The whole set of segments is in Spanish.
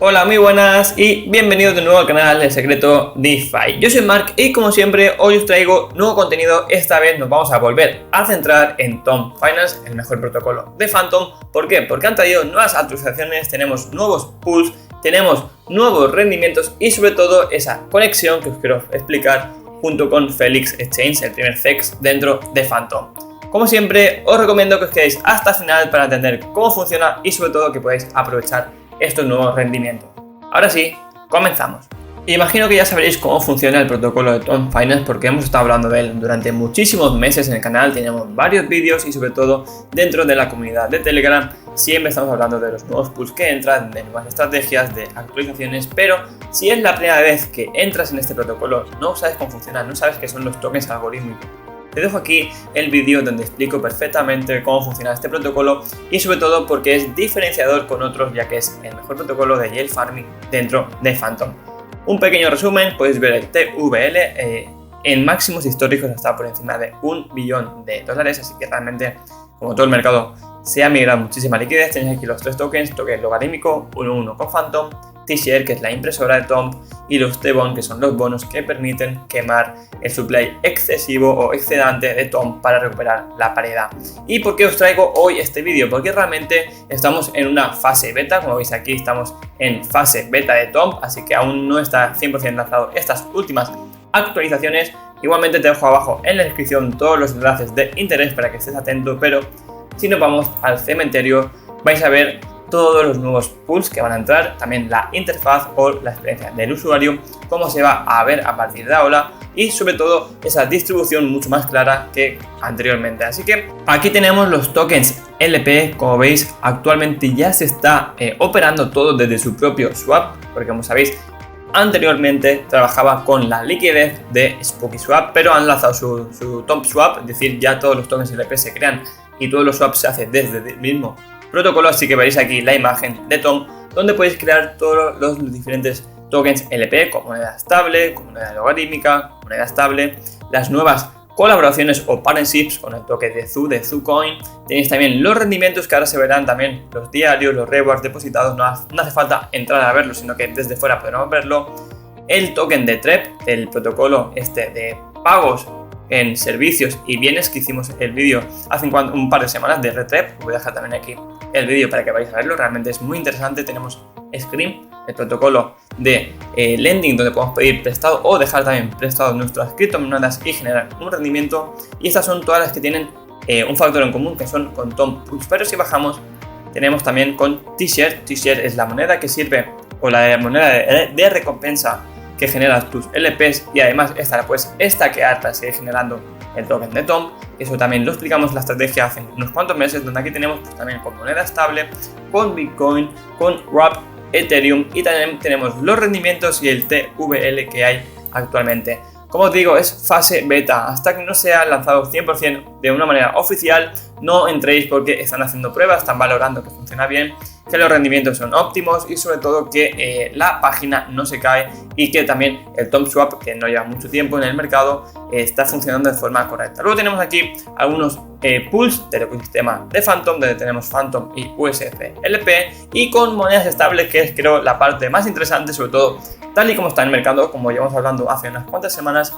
Hola, muy buenas y bienvenidos de nuevo al canal El Secreto DeFi. Yo soy Mark y como siempre hoy os traigo nuevo contenido. Esta vez nos vamos a volver a centrar en Tomb Finance, el mejor protocolo de Phantom. ¿Por qué? Porque han traído nuevas actualizaciones, tenemos nuevos pools, tenemos nuevos rendimientos y sobre todo esa conexión que os quiero explicar junto con Felix Exchange, el primer CEX dentro de Phantom. Como siempre os recomiendo que os quedéis hasta el final para entender cómo funciona y sobre todo que podáis aprovechar estos nuevos rendimientos. Ahora sí, comenzamos. Imagino que ya sabréis cómo funciona el protocolo de Tomb Finance porque hemos estado hablando de él durante muchísimos meses en el canal, tenemos varios vídeos y sobre todo dentro de la comunidad de Telegram siempre estamos hablando de los nuevos pools que entran, de nuevas estrategias, de actualizaciones, pero si es la primera vez que entras en este protocolo, no sabes cómo funciona, no sabes qué son los tokens algorítmicos. Te dejo aquí el vídeo donde explico perfectamente cómo funciona este protocolo y sobre todo porque es diferenciador con otros ya que es el mejor protocolo de yield farming dentro de Phantom. Un pequeño resumen, podéis ver el TVL en máximos históricos está por encima de $1 billón, así que realmente como todo el mercado se ha migrado muchísima liquidez. Tenéis aquí los tres tokens, token logarítmico, 1-1 con Phantom, T-Share, que es la impresora de Tomb, y los T-Bond, que son los bonos que permiten quemar el supply excesivo o excedente de Tomb para recuperar la paridad. ¿Y por qué os traigo hoy este vídeo? Porque realmente estamos en una fase beta, como veis aquí estamos en fase beta de Tomb, así que aún no está 100% lanzado estas últimas actualizaciones. Igualmente te dejo abajo en la descripción todos los enlaces de interés para que estés atento, pero si nos vamos al cementerio vais a ver todos los nuevos pools que van a entrar, también la interfaz o la experiencia del usuario, cómo se va a ver a partir de ahora y sobre todo esa distribución mucho más clara que anteriormente. Así que aquí tenemos los tokens LP, como veis actualmente ya se está operando todo desde su propio swap, porque como sabéis anteriormente trabajaba con la liquidez de SpookySwap, pero han lanzado su Tomb Swap, es decir, ya todos los tokens LP se crean y todos los swaps se hacen desde el mismo protocolo, así que veréis aquí la imagen de Tomb donde podéis crear todos los diferentes tokens LP con moneda estable, con moneda logarítmica, con moneda estable, las nuevas colaboraciones o partnerships con el token de ZooCoin. Tenéis también los rendimientos que ahora se verán también los diarios, los rewards depositados, no hace falta entrar a verlo, sino que desde fuera podremos verlo. El token de TREP, del protocolo de pagos en servicios y bienes que hicimos el vídeo hace un par de semanas de Retrep, voy a dejar también aquí el vídeo para que vayáis a verlo, realmente es muy interesante. Tenemos Scream, el protocolo de lending donde podemos pedir prestado o dejar también prestado nuestras criptomonedas y generar un rendimiento, y estas son todas las que tienen un factor en común que son con Tomb Pools, pero si bajamos tenemos también con T-Share. T-Share es la moneda que sirve o la moneda de recompensa que generas tus LPs y además esta la puedes stackear para seguir generando el token de Tomb. Eso también lo explicamos la estrategia hace unos cuantos meses, donde aquí tenemos pues, también con moneda estable, con Bitcoin, con Wrap, Ethereum, y también tenemos los rendimientos y el TVL que hay actualmente. Como os digo, es fase beta, hasta que no sea lanzado 100% de una manera oficial, no entréis porque están haciendo pruebas, están valorando que funciona bien, que los rendimientos son óptimos y sobre todo que la página no se cae y que también el Tomb Swap, que no lleva mucho tiempo en el mercado, está funcionando de forma correcta. Luego tenemos aquí algunos pools del ecosistema de Phantom, donde tenemos Phantom y USF LP, y con monedas estables, que es creo la parte más interesante, sobre todo tal y como está en el mercado, como llevamos hablando hace unas cuantas semanas,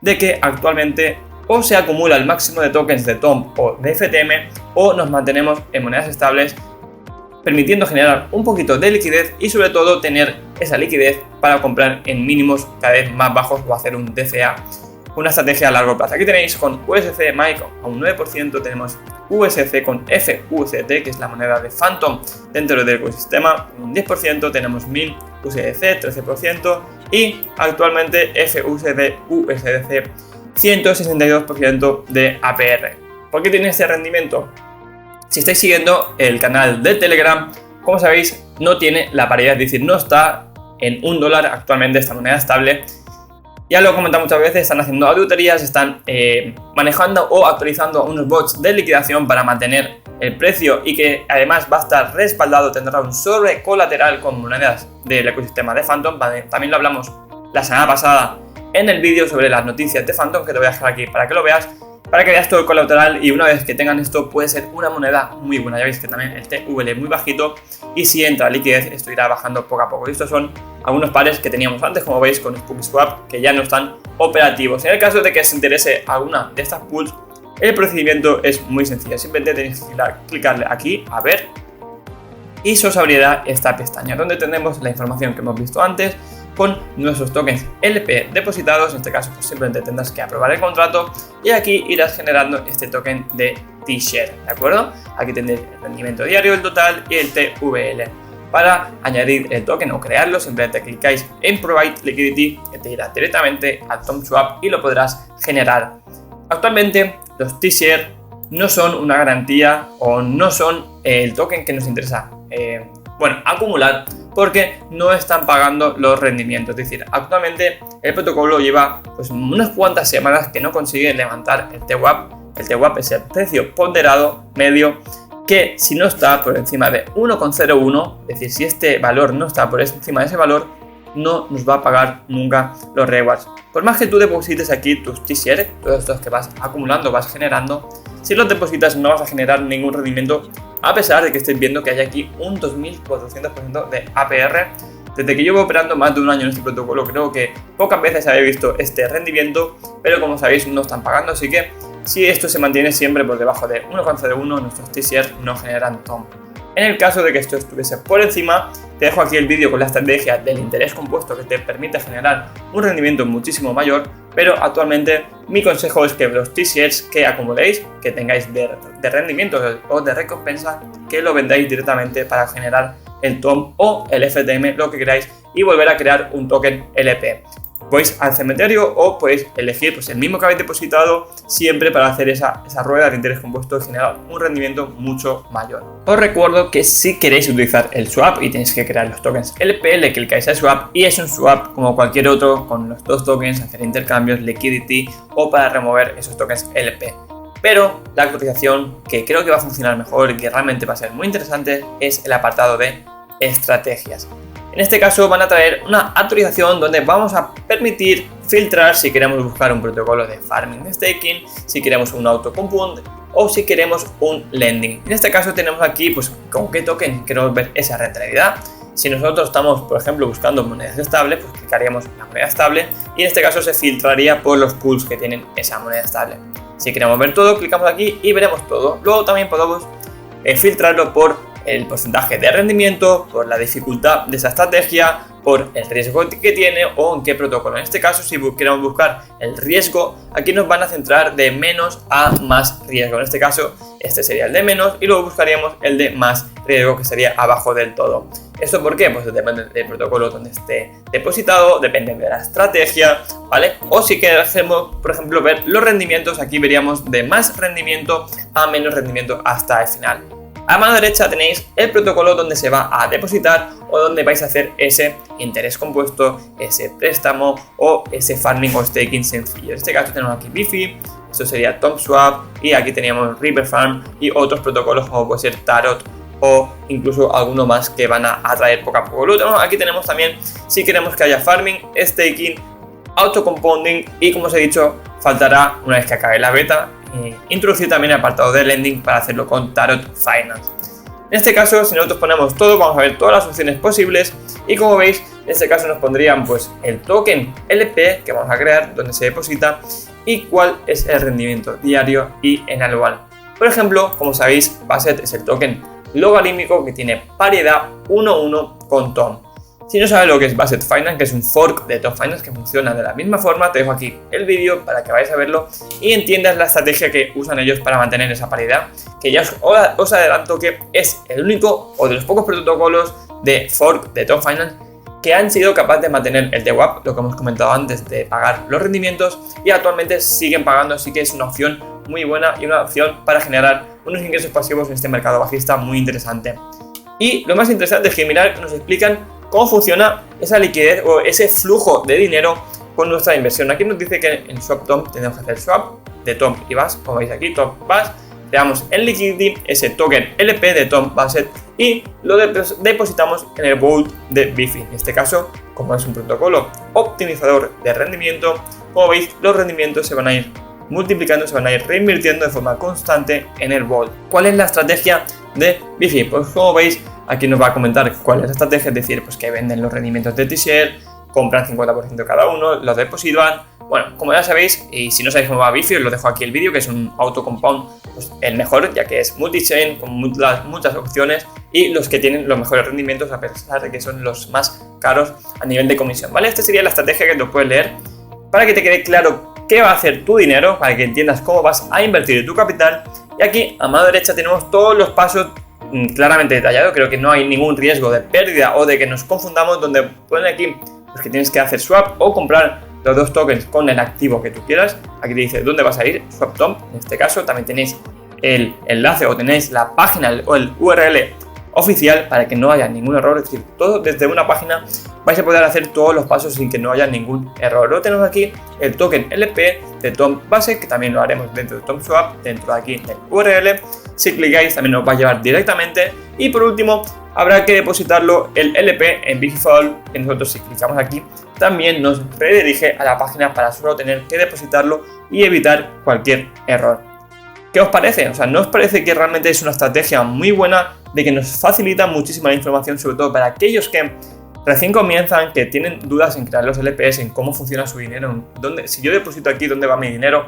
de que actualmente o se acumula el máximo de tokens de Tomb o de FTM o nos mantenemos en monedas estables, permitiendo generar un poquito de liquidez y sobre todo tener esa liquidez para comprar en mínimos cada vez más bajos o hacer un DCA, una estrategia a largo plazo. Aquí tenéis con USC Mike a un 9%, tenemos USC con FUST, que es la moneda de Phantom dentro del ecosistema, un 10%, tenemos MIN USDC 13% y actualmente FUSD USDC 162% de APR. ¿Por qué tiene este rendimiento? Si estáis siguiendo el canal de Telegram, como sabéis, no tiene la paridad, es decir, no está en $1 actualmente esta moneda estable. Ya lo he comentado muchas veces, están haciendo auditorías, están manejando o actualizando unos bots de liquidación para mantener el precio y que además va a estar respaldado, tendrá un sobre colateral con monedas del ecosistema de Phantom. También lo hablamos la semana pasada en el vídeo sobre las noticias de Phantom, que te voy a dejar aquí para que lo veas. para que veas todo el colateral, y una vez que tengan esto puede ser una moneda muy buena. Ya veis que también el TVL es muy bajito y si entra liquidez esto irá bajando poco a poco. Y estos son algunos pares que teníamos antes, como veis, con SpookSwap, que ya no están operativos. En el caso de que os interese alguna de estas pools, el procedimiento es muy sencillo. Simplemente tenéis que clicarle aquí a ver y se os abrirá esta pestaña donde tenemos la información que hemos visto antes con nuestros tokens LP depositados. En este caso pues simplemente tendrás que aprobar el contrato y aquí irás generando este token de T-Share, ¿de acuerdo? Aquí tendréis el rendimiento diario, el total y el TVL. Para añadir el token o crearlo simplemente clicáis en Provide Liquidity, que te irá directamente a TomSwap y lo podrás generar. Actualmente los T-Share no son una garantía o no son el token que nos interesa acumular, porque no están pagando los rendimientos. Es decir, actualmente el protocolo lleva pues unas cuantas semanas que no consigue levantar el TWAP. El TWAP es el precio ponderado medio, que si no está por encima de 1,01, es decir, si este valor no está por encima de ese valor, no nos va a pagar nunca los rewards. Por más que tú deposites aquí tus T-Share, todos estos que vas acumulando, vas generando, si los depositas no vas a generar ningún rendimiento, a pesar de que estéis viendo que hay aquí un 2400% de APR. Desde que llevo operando más de un año en este protocolo, creo que pocas veces había visto este rendimiento, pero como sabéis no están pagando, así que si esto se mantiene siempre por debajo de 1,01, nuestros T-Share no generan TOM. En el caso de que esto estuviese por encima, te dejo aquí el vídeo con la estrategia del interés compuesto que te permite generar un rendimiento muchísimo mayor, pero actualmente mi consejo es que los T-Shares que acumuléis, que tengáis de rendimiento o de recompensa, que lo vendáis directamente para generar el TOM o el FTM, lo que queráis, y volver a crear un token LP. Vais al cementerio o podéis elegir pues, el mismo que habéis depositado siempre para hacer esa rueda de interés compuesto y generar un rendimiento mucho mayor. Os recuerdo que si queréis utilizar el swap y tenéis que crear los tokens LP, le clicáis a swap y es un swap como cualquier otro con los dos tokens, hacer intercambios, liquidity o para remover esos tokens LP. Pero la actualización que creo que va a funcionar mejor y que realmente va a ser muy interesante es el apartado de estrategias. En este caso van a traer una actualización donde vamos a permitir filtrar si queremos buscar un protocolo de farming de staking, si queremos un autocompound o si queremos un lending. En este caso tenemos aquí pues con qué token queremos ver esa rentabilidad. Si nosotros estamos, por ejemplo, buscando monedas estables, pues clicaríamos en la moneda estable y en este caso se filtraría por los pools que tienen esa moneda estable. Si queremos ver todo, clicamos aquí y veremos todo. Luego también podemos filtrarlo por el porcentaje de rendimiento, por la dificultad de esa estrategia, por el riesgo que tiene o en qué protocolo. En este caso, si queremos buscar el riesgo, aquí nos van a centrar de menos a más riesgo. En este caso, este sería el de menos y luego buscaríamos el de más riesgo, que sería abajo del todo. ¿Esto por qué? Pues depende del protocolo donde esté depositado, depende de la estrategia, ¿vale? O si queremos, por ejemplo, ver los rendimientos, aquí veríamos de más rendimiento a menos rendimiento hasta el final. A mano derecha tenéis el protocolo donde se va a depositar o donde vais a hacer ese interés compuesto, ese préstamo o ese farming o staking sencillo. En este caso tenemos aquí Bifi, esto sería TomSwap y aquí teníamos Riverfarm y otros protocolos como puede ser Tarot o incluso alguno más que van a atraer poco a poco. Luego aquí tenemos también si queremos que haya farming, staking, autocompounding y como os he dicho faltará una vez que acabe la beta introducir también el apartado de lending para hacerlo con Tarot Finance. En este caso, si nosotros ponemos todo, vamos a ver todas las opciones posibles y como veis, en este caso nos pondrían pues el token LP que vamos a crear, donde se deposita y cuál es el rendimiento diario y en anual. Por ejemplo, como sabéis, Basset es el token logarítmico que tiene paridad 1:1 con TOM. Si no sabes lo que es Basset Finance, que es un fork de Tom Finance que funciona de la misma forma, te dejo aquí el vídeo para que vayáis a verlo y entiendas la estrategia que usan ellos para mantener esa paridad, que ya os adelanto que es el único o de los pocos protocolos de fork de Tom Finance que han sido capaces de mantener el TWAP, lo que hemos comentado antes, de pagar los rendimientos y actualmente siguen pagando, así que es una opción muy buena y una opción para generar unos ingresos pasivos en este mercado bajista muy interesante. Y lo más interesante es que mirar que nos explican cómo funciona esa liquidez o ese flujo de dinero con nuestra inversión. Aquí nos dice que en Swap Tom tenemos que hacer swap de Tom y Bas, como veis aquí, Tom Bas, le damos en liquidity ese token LP de Tom Basset y lo depositamos en el vault de Bifi. En este caso, como es un protocolo optimizador de rendimiento, como veis, los rendimientos se van a ir multiplicando, se van a ir reinvirtiendo de forma constante en el Vault. ¿Cuál es la estrategia de Bifi? Pues como veis, aquí nos va a comentar cuál es la estrategia, es decir, pues que venden los rendimientos de T-Share, compran 50% cada uno, los depositan. Bueno, como ya sabéis, y si no sabéis cómo va Bifi, os lo dejo aquí el vídeo, que es un auto-compound, pues el mejor, ya que es multi-chain, con muchas opciones, y los que tienen los mejores rendimientos, a pesar de que son los más caros a nivel de comisión, ¿vale? Esta sería la estrategia que lo puedes leer para que te quede claro qué va a hacer tu dinero, para que entiendas cómo vas a invertir tu capital. Y aquí, a mano derecha, tenemos todos los pasos claramente detallados. Creo que no hay ningún riesgo de pérdida o de que nos confundamos, donde ponen aquí pues, que tienes que hacer swap o comprar los dos tokens con el activo que tú quieras. Aquí te dice dónde vas a ir, SwapTom. En este caso también tenéis el enlace o tenéis la página o el URL oficial para que no haya ningún error. Es decir, todo desde una página vais a poder hacer todos los pasos sin que no haya ningún error. Luego tenemos aquí el token LP de Tom Base, que también lo haremos dentro de Tom Swap, dentro de aquí del URL. Si clicáis también nos va a llevar directamente. Y por último, habrá que depositarlo el LP en Bigfold, que nosotros si clicamos aquí también nos redirige a la página para solo tener que depositarlo y evitar cualquier error. ¿Qué os parece? O sea, ¿no os parece que realmente es una estrategia muy buena, de que nos facilita muchísima la información, sobre todo para aquellos que recién comienzan, que tienen dudas en crear los LPs, en cómo funciona su dinero, si yo deposito aquí, dónde va mi dinero,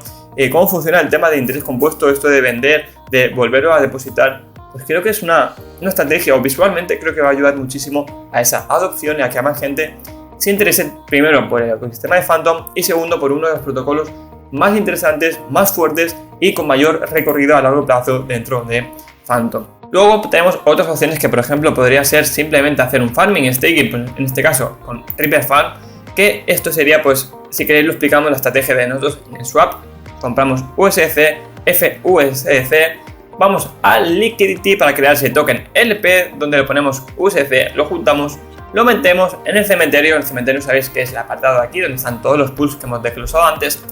cómo funciona el tema de interés compuesto, esto de vender, de volverlo a depositar? Pues creo que es una estrategia, o visualmente creo que va a ayudar muchísimo a esa adopción y a que más gente se interese, primero por el ecosistema de Phantom y segundo por uno de los protocolos más interesantes, más fuertes y con mayor recorrido a largo plazo dentro de Phantom. Luego tenemos otras opciones que, por ejemplo, podría ser simplemente hacer un farming staking, pues en este caso con Ripple Farm, que esto sería, pues, si queréis lo explicamos la estrategia de nosotros en Swap. Compramos USDC, FUSDC, vamos al Liquidity para crear ese token LP, donde le ponemos USDC, lo juntamos, lo metemos en el cementerio. El cementerio sabéis que es el apartado de aquí, donde están todos los pools que hemos desglosado antes.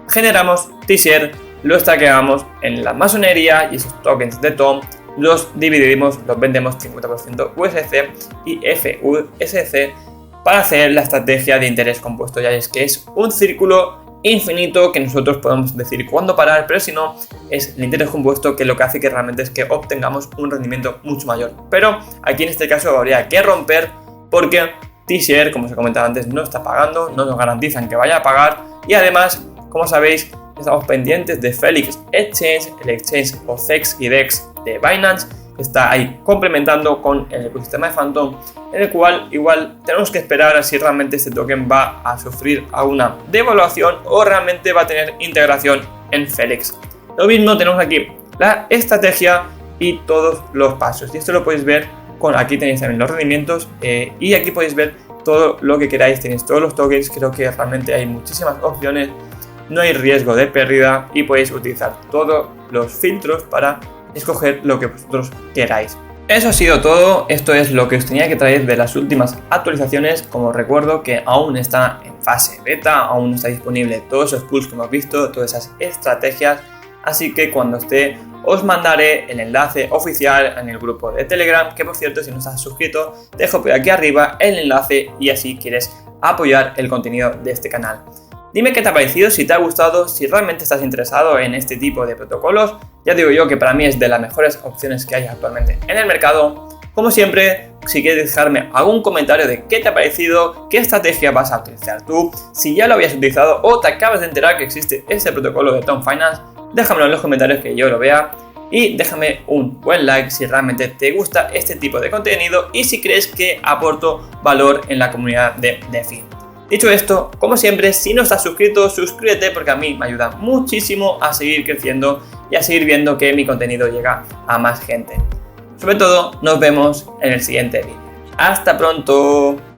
Generamos T-Share, lo stackeamos en la masonería y esos tokens de Tom los dividimos, los vendemos 50% USDC y FUSDC para hacer la estrategia de interés compuesto. Ya es que es un círculo infinito que nosotros podemos decir cuándo parar, pero si no, es el interés compuesto que lo que hace que realmente es que obtengamos un rendimiento mucho mayor. Pero aquí en este caso habría que romper, porque T-Share, como os he comentado antes, no está pagando, no nos garantizan que vaya a pagar, y además, como sabéis, estamos pendientes de Felix Exchange, el exchange OCEX y DEX de Binance, que está ahí complementando con el ecosistema de Phantom, en el cual igual tenemos que esperar a si realmente este token va a sufrir alguna devaluación o realmente va a tener integración en Felix. Lo mismo tenemos aquí la estrategia y todos los pasos, y esto lo podéis ver aquí tenéis también los rendimientos y aquí podéis ver todo lo que queráis, tenéis todos los tokens. Creo que realmente hay muchísimas opciones, no hay riesgo de pérdida y podéis utilizar todos los filtros para escoger lo que vosotros queráis. Eso ha sido todo, esto es lo que os tenía que traer de las últimas actualizaciones. Como os recuerdo que aún está en fase beta, aún no está disponible todos esos pools que hemos visto, todas esas estrategias, así que cuando esté os mandaré el enlace oficial en el grupo de Telegram, que por cierto, si no estás suscrito, dejo por aquí arriba el enlace y así quieres apoyar el contenido de este canal. Dime qué te ha parecido, si te ha gustado, si realmente estás interesado en este tipo de protocolos. Ya digo yo que para mí es de las mejores opciones que hay actualmente en el mercado. Como siempre, si quieres dejarme algún comentario de qué te ha parecido, qué estrategia vas a utilizar tú, si ya lo habías utilizado o te acabas de enterar que existe este protocolo de Tom Finance, déjamelo en los comentarios que yo lo vea. Y déjame un buen like si realmente te gusta este tipo de contenido y si crees que aporto valor en la comunidad de DeFi. Dicho esto, como siempre, si no estás suscrito, suscríbete porque a mí me ayuda muchísimo a seguir creciendo y a seguir viendo que mi contenido llega a más gente. Sobre todo, nos vemos en el siguiente vídeo. ¡Hasta pronto!